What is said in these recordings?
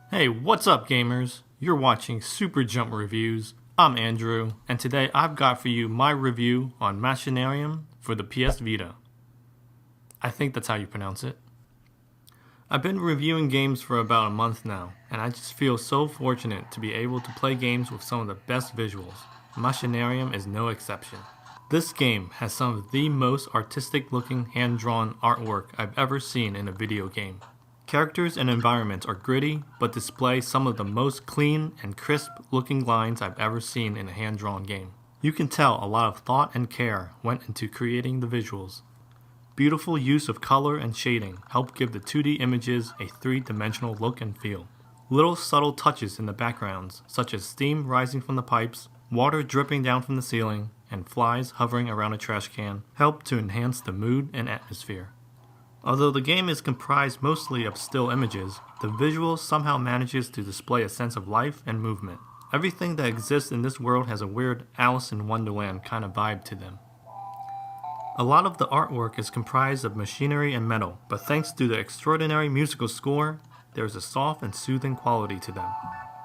Hey, what's up gamers? You're watching SuperJumpReviews. I'm Andrew, and today I've got for you my review on Machinarium for the PS Vita. I think that's how you pronounce it. I've been reviewing games for about a month now, and I just feel so fortunate to be able to play games with some of the best visuals. Machinarium is no exception. This game has some of the most artistic looking hand-drawn artwork I've ever seen in a video game. Characters and environments are gritty, but display some of the most clean and crisp looking lines I've ever seen in a hand-drawn game. You can tell a lot of thought and care went into creating the visuals. Beautiful use of color and shading help give the 2D images a three-dimensional look and feel. Little subtle touches in the backgrounds, such as steam rising from the pipes, water dripping down from the ceiling, and flies hovering around a trash can, help to enhance the mood and atmosphere. Although the game is comprised mostly of still images, the visual somehow manages to display a sense of life and movement. Everything that exists in this world has a weird Alice in Wonderland kind of vibe to them. A lot of the artwork is comprised of machinery and metal, but thanks to the extraordinary musical score, there is a soft and soothing quality to them.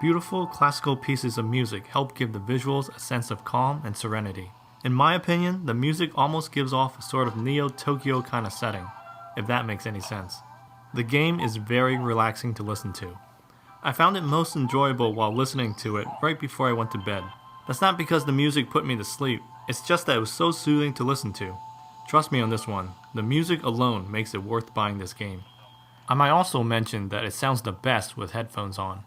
Beautiful classical pieces of music help give the visuals a sense of calm and serenity. In my opinion, the music almost gives off a sort of Neo-Tokyo kind of setting, if that makes any sense. The game is very relaxing to listen to. I found it most enjoyable while listening to it right before I went to bed. That's not because the music put me to sleep, it's just that it was so soothing to listen to. Trust me on this one, the music alone makes it worth buying this game. I might also mention that it sounds the best with headphones on.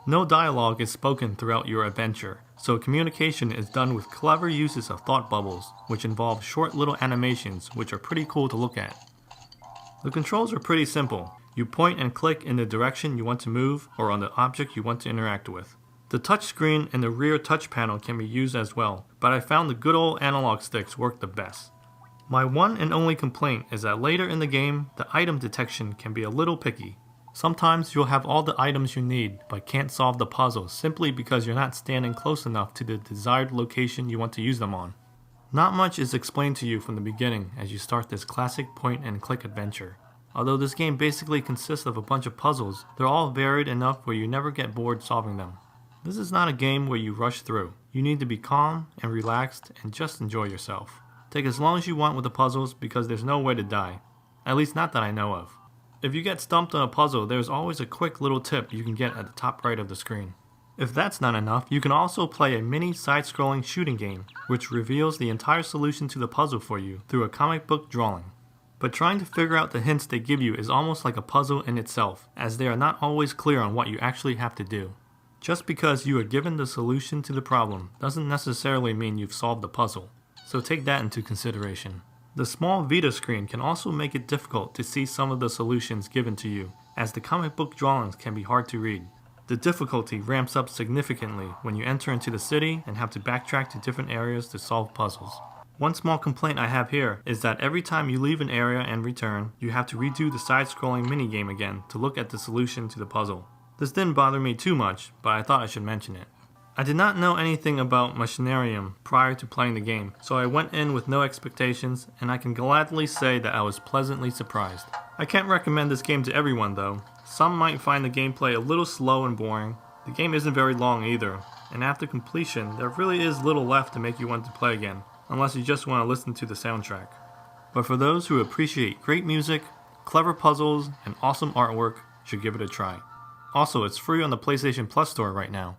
No dialogue is spoken throughout your adventure, so communication is done with clever uses of thought bubbles, which involve short little animations which are pretty cool to look at. The controls are pretty simple. You point and click in the direction you want to move or on the object you want to interact with. The touchscreen and the rear touch panel can be used as well, but I found the good old analog sticks work the best. My one and only complaint is that later in the game, the item detection can be a little picky. Sometimes you'll have all the items you need, but can't solve the puzzle simply because you're not standing close enough to the desired location you want to use them on. Not much is explained to you from the beginning as you start this classic point-and-click adventure. Although this game basically consists of a bunch of puzzles, they're all varied enough where you never get bored solving them. This is not a game where you rush through. You need to be calm and relaxed and just enjoy yourself. Take as long as you want with the puzzles because there's no way to die. At least not that I know of. If you get stumped on a puzzle, there's always a quick little tip you can get at the top right of the screen. If that's not enough, you can also play a mini side-scrolling shooting game, which reveals the entire solution to the puzzle for you through a comic book drawing. But trying to figure out the hints they give you is almost like a puzzle in itself, as they are not always clear on what you actually have to do. Just because you are given the solution to the problem doesn't necessarily mean you've solved the puzzle, so take that into consideration. The small Vita screen can also make it difficult to see some of the solutions given to you, as the comic book drawings can be hard to read. The difficulty ramps up significantly when you enter into the city and have to backtrack to different areas to solve puzzles. One small complaint I have here is that every time you leave an area and return, you have to redo the side-scrolling minigame again to look at the solution to the puzzle. This didn't bother me too much, but I thought I should mention it. I did not know anything about Machinarium prior to playing the game, so I went in with no expectations, and I can gladly say that I was pleasantly surprised. I can't recommend this game to everyone though. Some might find the gameplay a little slow and boring. The game isn't very long either, and after completion, there really is little left to make you want to play again, unless you just want to listen to the soundtrack. But for those who appreciate great music, clever puzzles, and awesome artwork, should give it a try. Also, it's free on the PlayStation Plus store right now.